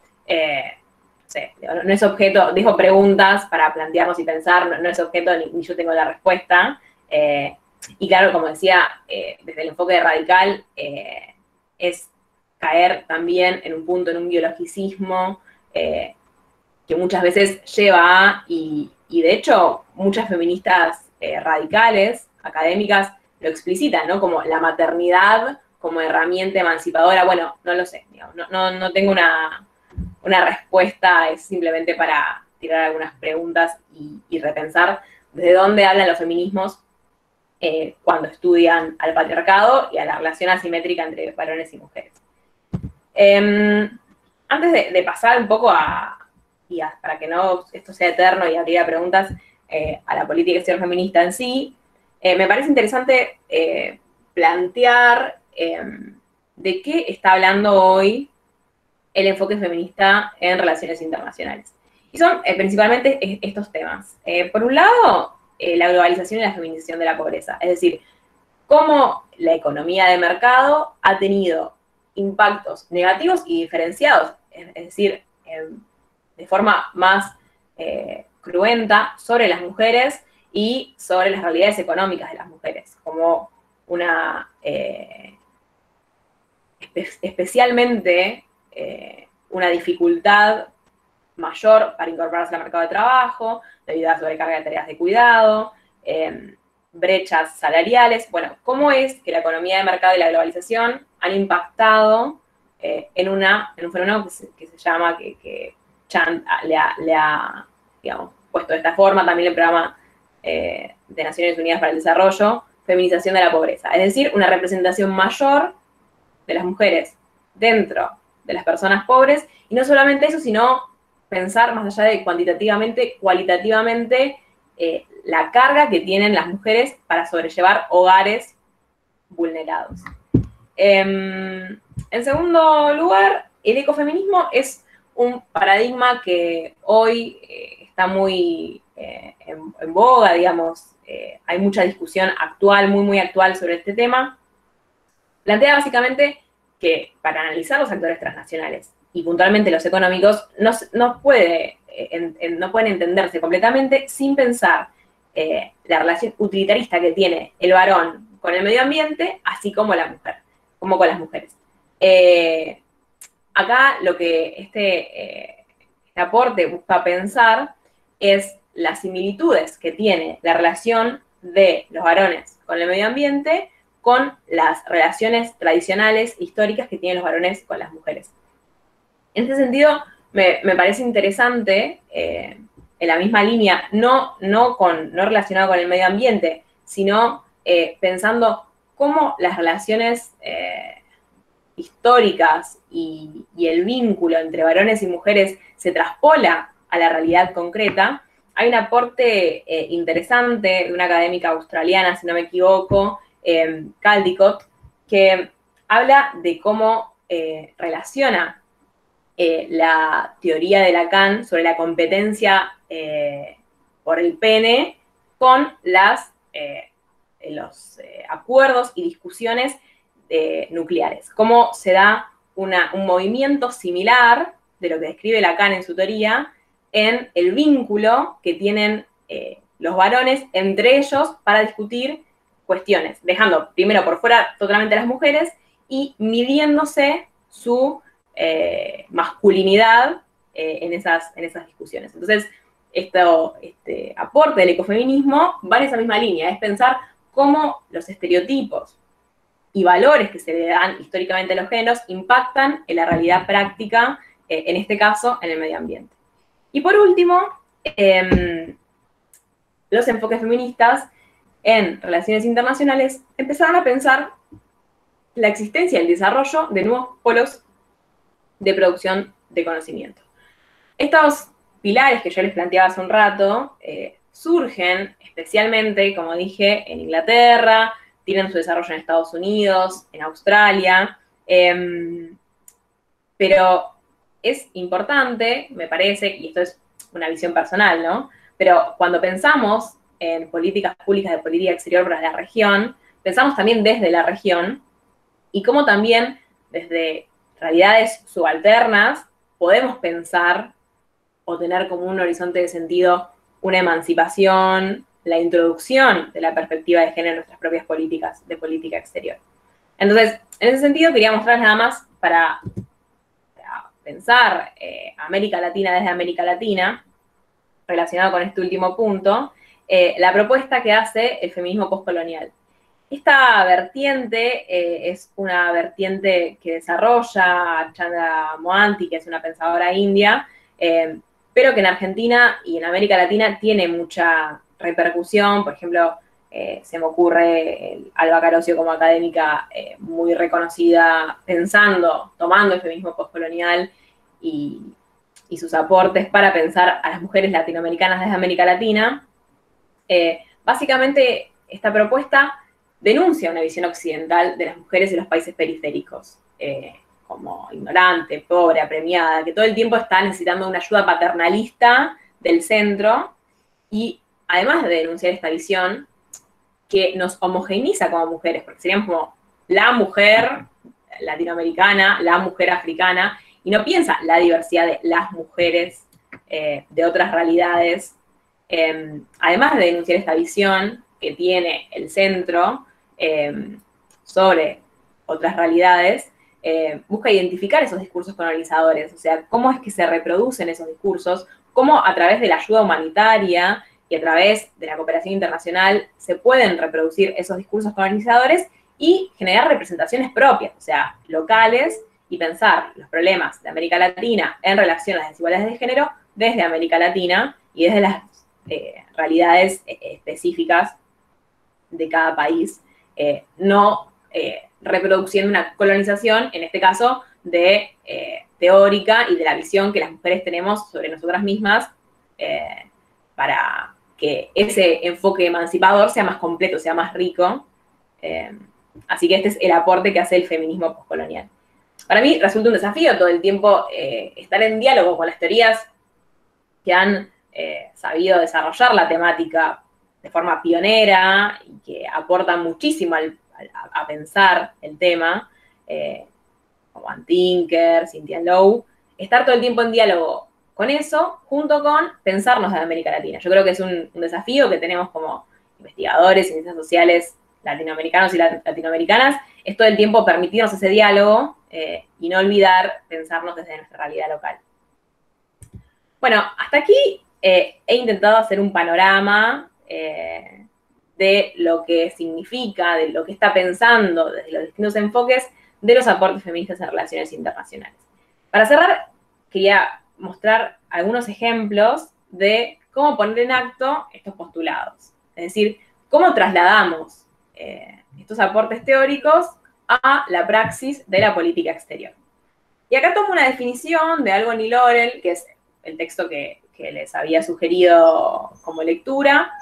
Speaker 2: No es objeto, dejo preguntas para plantearnos y pensar, no es objeto ni yo tengo la respuesta. Y claro, como decía, desde el enfoque radical es caer también en un punto, en un biologicismo que muchas veces lleva a, y de hecho muchas feministas radicales, académicas, lo explicitan, ¿no? Como la maternidad como herramienta emancipadora. Bueno, no lo sé, digamos, no tengo una respuesta, es simplemente para tirar algunas preguntas y repensar desde dónde hablan los feminismos cuando estudian al patriarcado y a la relación asimétrica entre varones y mujeres. Antes de pasar un poco a para que no esto sea eterno y abrir preguntas a la política exterior feminista en sí, me parece interesante plantear de qué está hablando hoy el enfoque feminista en relaciones internacionales. Y son principalmente estos temas. Por un lado, la globalización y la feminización de la pobreza. Es decir, cómo la economía de mercado ha tenido impactos negativos y diferenciados. Es decir, de forma más cruenta sobre las mujeres y sobre las realidades económicas de las mujeres, como una especialmente una dificultad mayor para incorporarse al mercado de trabajo, debido a la sobrecarga de tareas de cuidado, brechas salariales. Bueno, ¿cómo es que la economía de mercado y la globalización han impactado en un fenómeno que se llama, que Chant le ha digamos, puesto de esta forma, también el programa de Naciones Unidas para el Desarrollo, feminización de la pobreza? Es decir, una representación mayor de las mujeres dentro de las personas pobres, y no solamente eso, sino pensar más allá de cuantitativamente, cualitativamente, la carga que tienen las mujeres para sobrellevar hogares vulnerados. En segundo lugar, el ecofeminismo es un paradigma que hoy está muy en boga, digamos, hay mucha discusión actual, muy actual sobre este tema. Plantea básicamente que para analizar los actores transnacionales y puntualmente los económicos no pueden entenderse completamente sin pensar la relación utilitarista que tiene el varón con el medio ambiente, así como la mujer, como con las mujeres. Acá lo que este aporte busca pensar es las similitudes que tiene la relación de los varones con el medio ambiente con las relaciones tradicionales, históricas que tienen los varones con las mujeres. En ese sentido, me parece interesante, en la misma línea, no relacionado con el medio ambiente, sino pensando cómo las relaciones históricas y el vínculo entre varones y mujeres se traspola a la realidad concreta. Hay un aporte interesante de una académica australiana, si no me equivoco, Caldicott, que habla de cómo relaciona la teoría de Lacan sobre la competencia por el pene con los acuerdos y discusiones nucleares. Cómo se da un movimiento similar de lo que describe Lacan en su teoría en el vínculo que tienen los varones entre ellos para discutir cuestiones, dejando primero por fuera totalmente a las mujeres y midiéndose su masculinidad en esas discusiones. Entonces, este aporte del ecofeminismo va en esa misma línea, es pensar cómo los estereotipos y valores que se le dan históricamente a los géneros impactan en la realidad práctica, en este caso, en el medio ambiente. Y por último, los enfoques feministas en relaciones internacionales empezaron a pensar la existencia y el desarrollo de nuevos polos de producción de conocimiento. Estos pilares que yo les planteaba hace un rato surgen especialmente, como dije, en Inglaterra, tienen su desarrollo en Estados Unidos, en Australia, pero es importante, me parece, y esto es una visión personal, ¿no? Pero cuando pensamos en políticas públicas de política exterior para la región, pensamos también desde la región y cómo también desde realidades subalternas podemos pensar o tener como un horizonte de sentido una emancipación, la introducción de la perspectiva de género en nuestras propias políticas de política exterior. Entonces, en ese sentido quería mostrar nada más para pensar América Latina desde América Latina, relacionado con este último punto, la propuesta que hace el feminismo postcolonial. Esta vertiente es una vertiente que desarrolla Chandra Mohanty, que es una pensadora india, pero que en Argentina y en América Latina tiene mucha repercusión. Por ejemplo, se me ocurre Alba Carosio como académica muy reconocida, tomando el feminismo postcolonial y y sus aportes para pensar a las mujeres latinoamericanas desde América Latina, básicamente esta propuesta denuncia una visión occidental de las mujeres en los países periféricos, como ignorante, pobre, apremiada, que todo el tiempo está necesitando una ayuda paternalista del centro, y además de denunciar esta visión que nos homogeneiza como mujeres, porque seríamos como la mujer latinoamericana, la mujer africana, y no piensa la diversidad de las mujeres de otras realidades. Además de denunciar esta visión que tiene el centro sobre otras realidades, busca identificar esos discursos colonizadores, o sea, cómo es que se reproducen esos discursos, cómo a través de la ayuda humanitaria y a través de la cooperación internacional se pueden reproducir esos discursos colonizadores y generar representaciones propias, o sea, locales, y pensar los problemas de América Latina en relación a las desigualdades de género desde América Latina y desde las realidades específicas de cada país, no reproduciendo una colonización, en este caso, teórica y de la visión que las mujeres tenemos sobre nosotras mismas, para que ese enfoque emancipador sea más completo, sea más rico. Así que este es el aporte que hace el feminismo postcolonial. Para mí resulta un desafío todo el tiempo estar en diálogo con las teorías que han sabido desarrollar la temática de forma pionera y que aportan muchísimo a pensar el tema, como Ann Tinker, Cynthia Lowe, estar todo el tiempo en diálogo con eso, junto con pensarnos de América Latina. Yo creo que es un desafío que tenemos como investigadores y ciencias sociales latinoamericanos y latinoamericanas, es todo el tiempo permitirnos ese diálogo y no olvidar pensarnos desde nuestra realidad local. Bueno, hasta aquí he intentado hacer un panorama de lo que significa, de lo que está pensando desde los distintos enfoques de los aportes feministas en relaciones internacionales. Para cerrar, quería mostrar algunos ejemplos de cómo poner en acto estos postulados. Es decir, cómo trasladamos estos aportes teóricos a la praxis de la política exterior. Y acá tomo una definición de Albon y Laurel, que es el texto que les había sugerido como lectura,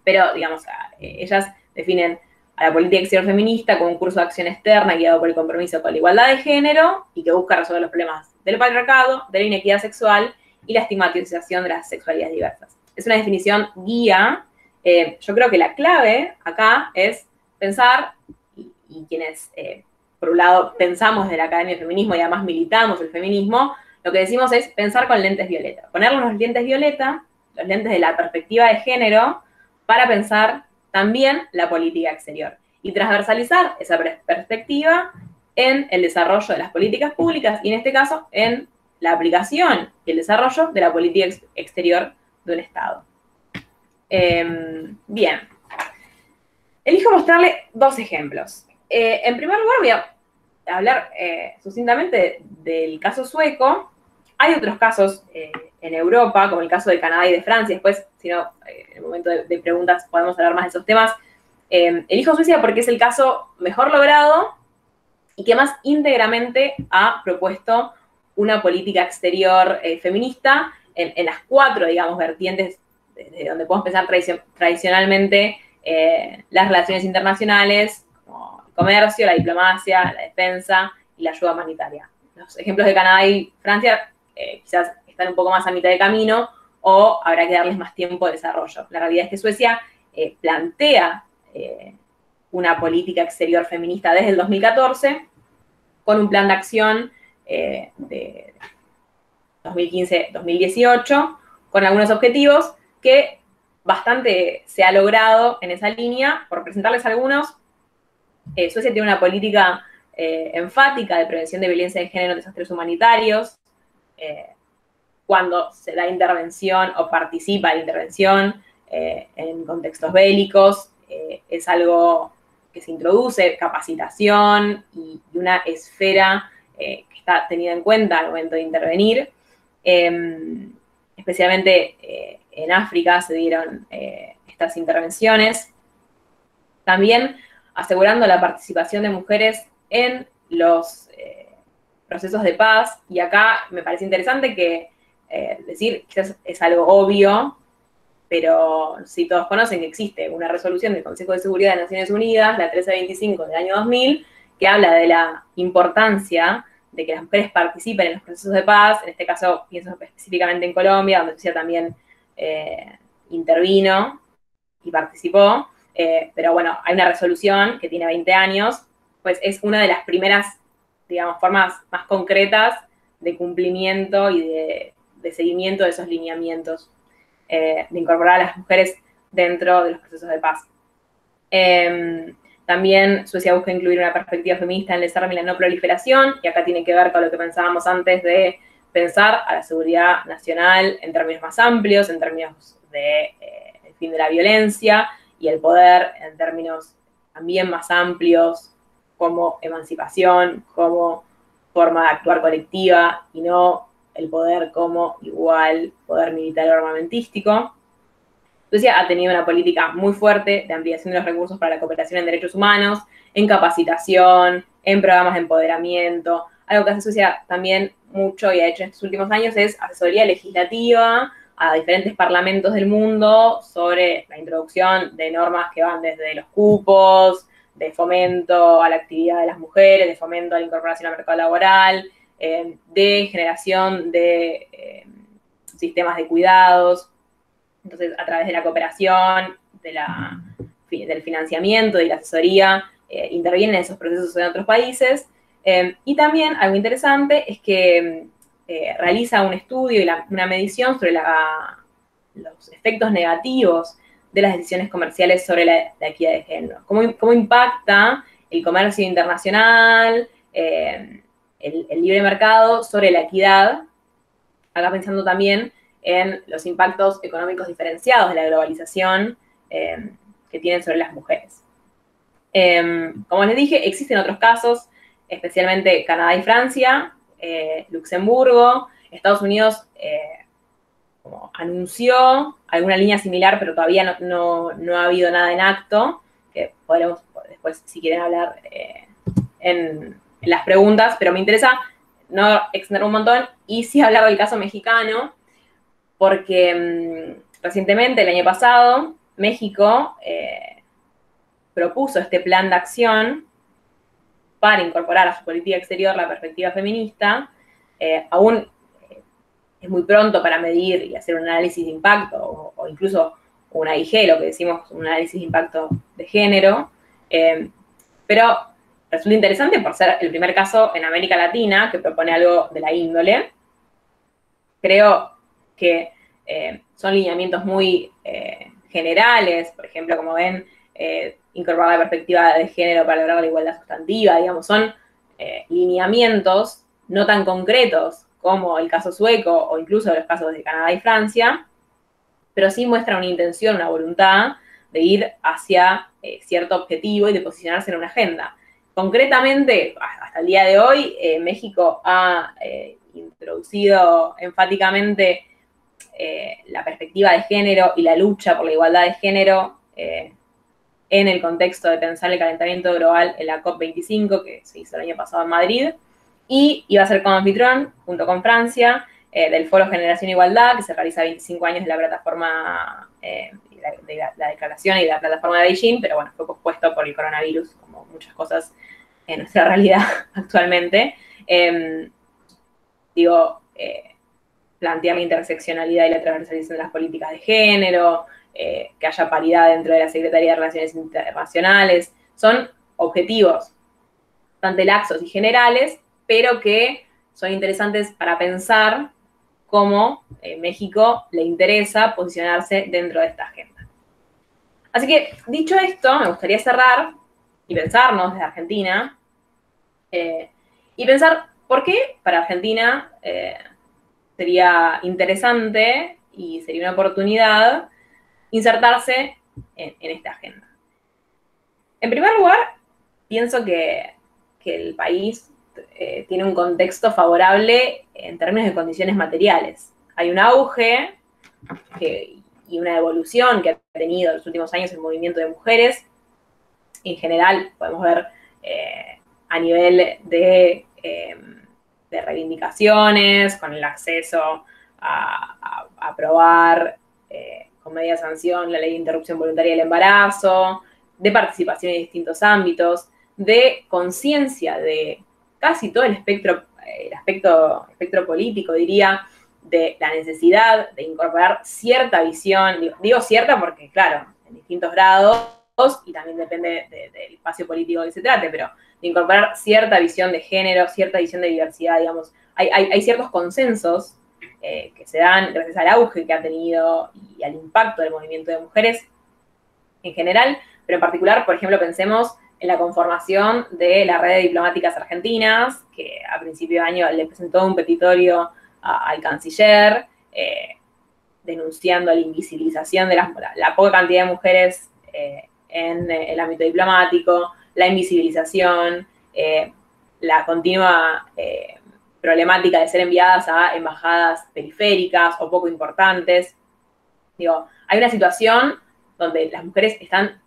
Speaker 2: pero, digamos, ellas definen a la política exterior feminista como un curso de acción externa guiado por el compromiso con la igualdad de género y que busca resolver los problemas del patriarcado, de la inequidad sexual y la estigmatización de las sexualidades diversas. Es una definición guía. Yo creo que la clave acá es pensar, y quienes, por un lado, pensamos de la Academia de Feminismo y además militamos el feminismo, lo que decimos es pensar con lentes violeta. Ponernos los lentes violeta, los lentes de la perspectiva de género, para pensar también la política exterior y transversalizar esa perspectiva en el desarrollo de las políticas públicas y, en este caso, en la aplicación y el desarrollo de la política exterior de un Estado. Bien. Elijo mostrarle dos ejemplos. En primer lugar, voy a hablar sucintamente del caso sueco. Hay otros casos en Europa, como el caso de Canadá y de Francia. Después, si no, en el momento de preguntas podemos hablar más de esos temas. Elijo Suecia porque es el caso mejor logrado y que más íntegramente ha propuesto una política exterior feminista en las cuatro, digamos, vertientes desde donde podemos pensar tradicionalmente las relaciones internacionales, como el comercio, la diplomacia, la defensa y la ayuda humanitaria. Los ejemplos de Canadá y Francia quizás están un poco más a mitad de camino o habrá que darles más tiempo de desarrollo. La realidad es que Suecia plantea una política exterior feminista desde el 2014 con un plan de acción de 2015-2018 con algunos objetivos que bastante se ha logrado en esa línea. Por presentarles algunos, Suecia tiene una política enfática de prevención de violencia de género en desastres humanitarios. Cuando se da intervención o participa en intervención en contextos bélicos, es algo que se introduce, capacitación y una esfera que está tenida en cuenta al momento de intervenir. Especialmente en África se dieron estas intervenciones. También asegurando la participación de mujeres en los procesos de paz. Y acá me parece interesante que decir, quizás es algo obvio, pero si todos conocen que existe una resolución del Consejo de Seguridad de Naciones Unidas, la 1325 del año 2000, que habla de la importancia de que las mujeres participen en los procesos de paz. En este caso pienso específicamente en Colombia, donde Suecia también intervino y participó, pero bueno, hay una resolución que tiene 20 años, pues es una de las primeras, digamos, formas más concretas de cumplimiento y de seguimiento de esos lineamientos, de incorporar a las mujeres dentro de los procesos de paz. También Suecia busca incluir una perspectiva feminista en el desarme y la no proliferación, y acá tiene que ver con lo que pensábamos antes de pensar a la seguridad nacional en términos más amplios, en términos de el fin de la violencia, y el poder en términos también más amplios, como emancipación, como forma de actuar colectiva, y no el poder como igual poder militar o armamentístico. Suecia ha tenido una política muy fuerte de ampliación de los recursos para la cooperación en derechos humanos, en capacitación, en programas de empoderamiento. Algo que hace Suecia también mucho y ha hecho en estos últimos años es asesoría legislativa a diferentes parlamentos del mundo sobre la introducción de normas que van desde los cupos, de fomento a la actividad de las mujeres, de fomento a la incorporación al mercado laboral, de generación de sistemas de cuidados. Entonces, a través de la cooperación, del financiamiento y la asesoría, intervienen en esos procesos en otros países. Y también, algo interesante, es que realiza un estudio y una medición sobre los efectos negativos de las decisiones comerciales sobre la equidad de género. ¿Cómo impacta el comercio internacional, el libre mercado sobre la equidad? Acá pensando también en los impactos económicos diferenciados de la globalización que tienen sobre las mujeres. Como les dije, existen otros casos, especialmente Canadá y Francia, Luxemburgo. Estados Unidos como anunció alguna línea similar, pero todavía no ha habido nada en acto, que podremos después, si quieren, hablar en las preguntas, pero me interesa no extender un montón y sí hablar del caso mexicano, porque recientemente, el año pasado, México propuso este plan de acción para incorporar a su política exterior la perspectiva feminista. Aún es muy pronto para medir y hacer un análisis de impacto, o incluso una IG, lo que decimos, un análisis de impacto de género, pero resulta interesante por ser el primer caso en América Latina que propone algo de la índole. Creo que son lineamientos muy generales, por ejemplo, como ven, incorporar la perspectiva de género para lograr la igualdad sustantiva, digamos, son lineamientos no tan concretos como el caso sueco o incluso los casos de Canadá y Francia, pero sí muestran una intención, una voluntad de ir hacia cierto objetivo y de posicionarse en una agenda. Concretamente, hasta el día de hoy, México ha introducido enfáticamente la perspectiva de género y la lucha por la igualdad de género en el contexto de pensar el calentamiento global en la COP25, que se hizo el año pasado en Madrid, y iba a ser como anfitrión, junto con Francia, del Foro Generación Igualdad, que se realiza 25 años de la plataforma, de la declaración y de la plataforma de Beijing, pero bueno, fue pospuesto por el coronavirus, como muchas cosas en nuestra realidad actualmente. Plantear la interseccionalidad y la transversalización de las políticas de género, que haya paridad dentro de la Secretaría de Relaciones Internacionales, son objetivos bastante laxos y generales, pero que son interesantes para pensar cómo México le interesa posicionarse dentro de esta agenda. Así que, dicho esto, me gustaría cerrar y pensarnos desde Argentina, y pensar por qué para Argentina sería interesante y sería una oportunidad insertarse en esta agenda. En primer lugar, pienso que el país tiene un contexto favorable en términos de condiciones materiales. Hay un auge y una evolución que ha tenido en los últimos años el movimiento de mujeres. En general, podemos ver a nivel de reivindicaciones, con el acceso a aprobar con media sanción la ley de interrupción voluntaria del embarazo, de participación en distintos ámbitos, de conciencia de casi todo el espectro político, diría, de la necesidad de incorporar cierta visión, digo cierta porque, claro, en distintos grados, y también depende del espacio político que se trate, pero de incorporar cierta visión de género, cierta visión de diversidad, digamos. Hay ciertos consensos que se dan gracias al auge que ha tenido y al impacto del movimiento de mujeres en general, pero en particular, por ejemplo, pensemos en la conformación de la red de diplomáticas argentinas, que a principio de año le presentó un petitorio al canciller, denunciando la invisibilización de la poca cantidad de mujeres en el ámbito diplomático, la invisibilización, la continua problemática de ser enviadas a embajadas periféricas o poco importantes. Digo, hay una situación donde las mujeres están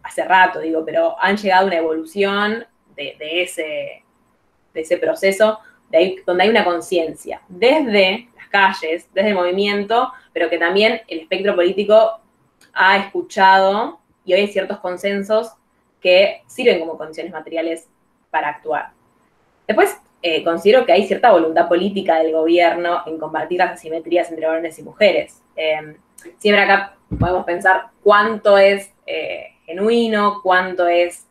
Speaker 2: hace rato, digo, pero han llegado a una evolución de ese proceso donde hay una conciencia desde las calles, desde el movimiento, pero que también el espectro político ha escuchado y hoy hay ciertos consensos que sirven como condiciones materiales para actuar. Después, considero que hay cierta voluntad política del gobierno en combatir las asimetrías entre varones y mujeres. Siempre acá podemos pensar cuánto es genuino, cuánto es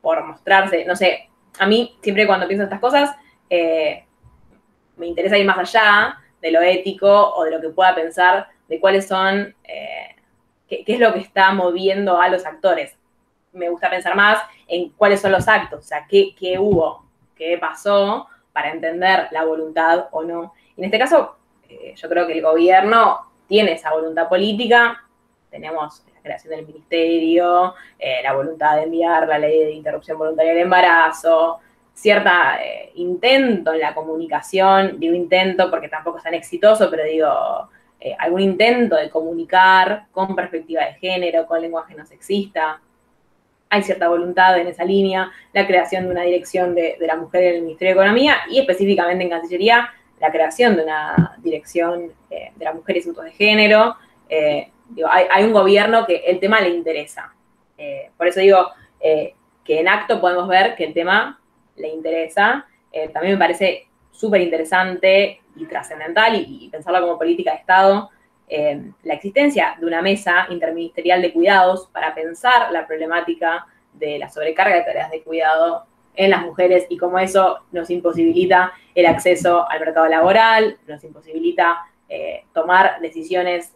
Speaker 2: por mostrarse, no sé, a mí siempre cuando pienso estas cosas me interesa ir más allá de lo ético o de lo que pueda pensar de cuáles son, qué es lo que está moviendo a los actores. Me gusta pensar más en cuáles son los actos, o sea, qué hubo, qué pasó para entender la voluntad o no. Y en este caso, yo creo que el gobierno tiene esa voluntad política, tenemos la creación del ministerio, la voluntad de enviar la ley de interrupción voluntaria del embarazo, cierta intento en la comunicación, digo intento porque tampoco es tan exitoso, pero digo algún intento de comunicar con perspectiva de género, con lenguaje no sexista. Hay cierta voluntad en esa línea, la creación de una dirección de la mujer en el Ministerio de Economía y específicamente en Cancillería, la creación de una dirección de la mujer y asuntos de género. Digo, hay un gobierno que el tema le interesa. Por eso digo que en acto podemos ver que el tema le interesa. También me parece súper interesante y trascendental y pensarlo como política de Estado, la existencia de una mesa interministerial de cuidados para pensar la problemática de la sobrecarga de tareas de cuidado en las mujeres y cómo eso nos imposibilita el acceso al mercado laboral, nos imposibilita tomar decisiones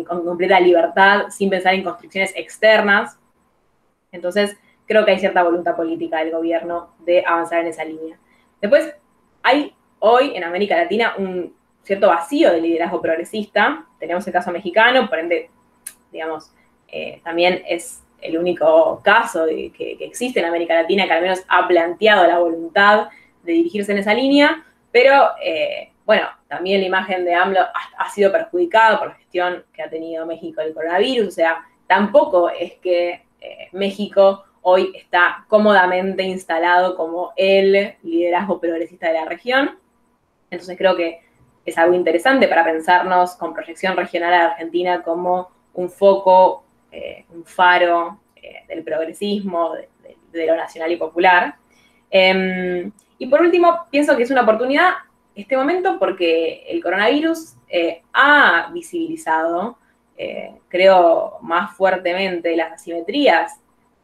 Speaker 2: con completa libertad sin pensar en constricciones externas. Entonces, creo que hay cierta voluntad política del gobierno de avanzar en esa línea. Después, hay hoy en América Latina un cierto vacío de liderazgo progresista. Tenemos el caso mexicano, por ende, digamos, también es el único caso que existe en América Latina que al menos ha planteado la voluntad de dirigirse en esa línea, pero, bueno, también la imagen de AMLO ha sido perjudicada por la gestión que ha tenido México del coronavirus, o sea, tampoco es que México hoy está cómodamente instalado como el liderazgo progresista de la región. Entonces creo que es algo interesante para pensarnos con proyección regional a la Argentina como un foco, un faro del progresismo, de lo nacional y popular. Y por último, pienso que es una oportunidad este momento porque el coronavirus ha visibilizado, creo, más fuertemente las asimetrías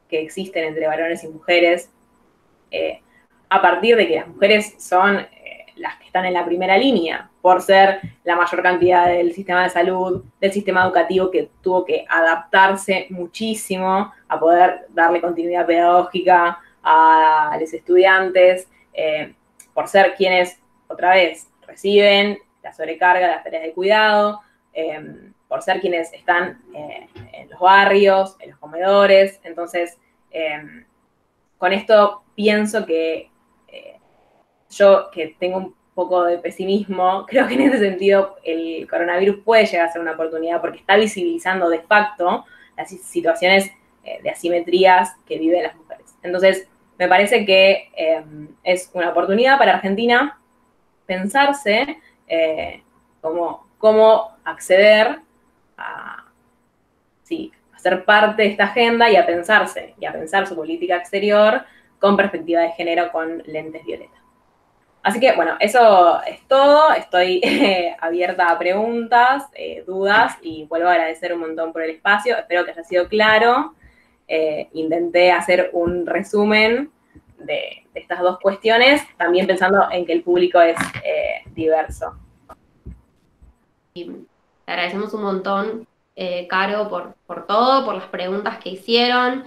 Speaker 2: que existen entre varones y mujeres, a partir de que las mujeres son las que están en la primera línea, por ser la mayor cantidad del sistema de salud, del sistema educativo que tuvo que adaptarse muchísimo a poder darle continuidad pedagógica a los estudiantes, por ser quienes, otra vez, reciben la sobrecarga de las tareas de cuidado, por ser quienes están en los barrios, en los comedores. Entonces, con esto pienso que yo, que tengo un poco de pesimismo, creo que en ese sentido el coronavirus puede llegar a ser una oportunidad porque está visibilizando de facto las situaciones de asimetrías que viven las mujeres. Entonces, me parece que es una oportunidad para Argentina pensarse cómo acceder a, sí, a ser parte de esta agenda y a pensar su política exterior con perspectiva de género con lentes violeta. Así que, bueno, eso es todo. Estoy abierta a preguntas, dudas, y vuelvo a agradecer un montón por el espacio. Espero que haya sido claro. Intenté hacer un resumen de estas dos cuestiones, también pensando en que el público es diverso.
Speaker 1: Te agradecemos un montón, Caro, por todo, por las preguntas que hicieron.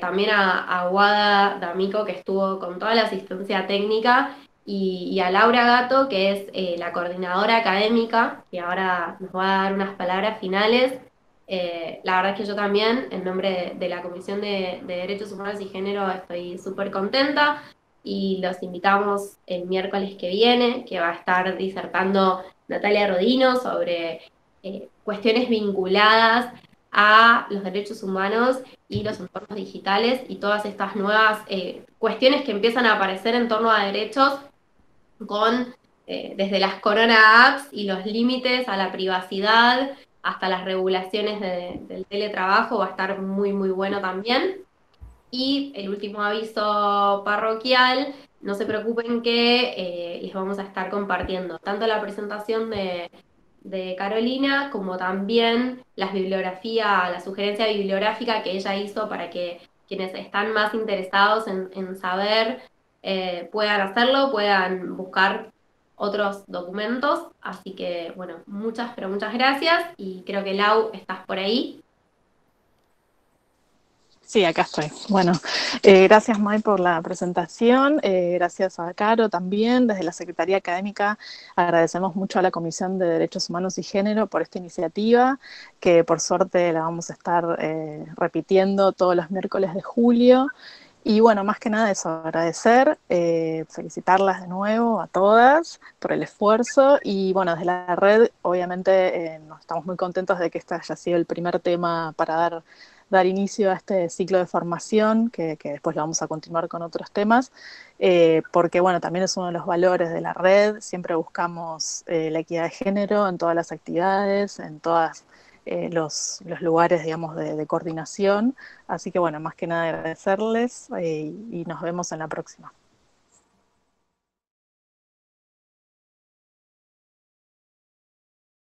Speaker 1: También a Guada D'Amico, que estuvo con toda la asistencia técnica, y a Laura Gato, que es la coordinadora académica, que ahora nos va a dar unas palabras finales. La verdad es que yo también, en nombre de la Comisión de Derechos Humanos y Género, estoy súper contenta, y los invitamos el miércoles que viene, que va a estar disertando Natalia Rodino sobre cuestiones vinculadas a los derechos humanos y los entornos digitales, y todas estas nuevas cuestiones que empiezan a aparecer en torno a derechos, con desde las corona apps y los límites a la privacidad hasta las regulaciones del teletrabajo. Va a estar muy, muy bueno también. Y el último aviso parroquial: no se preocupen que les vamos a estar compartiendo tanto la presentación de Carolina, como también la sugerencia bibliográfica que ella hizo, para que quienes están más interesados en saber puedan hacerlo, puedan buscar otros documentos. Así que, bueno, muchas, pero muchas gracias, y creo que Lau, estás por ahí.
Speaker 4: Sí, acá estoy. Bueno, gracias, May, por la presentación. Gracias a Caro también. Desde la Secretaría Académica agradecemos mucho a la Comisión de Derechos Humanos y Género por esta iniciativa, que por suerte la vamos a estar repitiendo todos los miércoles de julio. Y bueno, más que nada eso, agradecer, felicitarlas de nuevo a todas por el esfuerzo. Y bueno, desde la red, obviamente, estamos muy contentos de que este haya sido el primer tema para dar inicio a este ciclo de formación, que después lo vamos a continuar con otros temas, porque bueno, también es uno de los valores de la red. Siempre buscamos la equidad de género en todas las actividades, en todos los lugares, digamos, de coordinación. Así que bueno, más que nada agradecerles, y nos vemos en la próxima.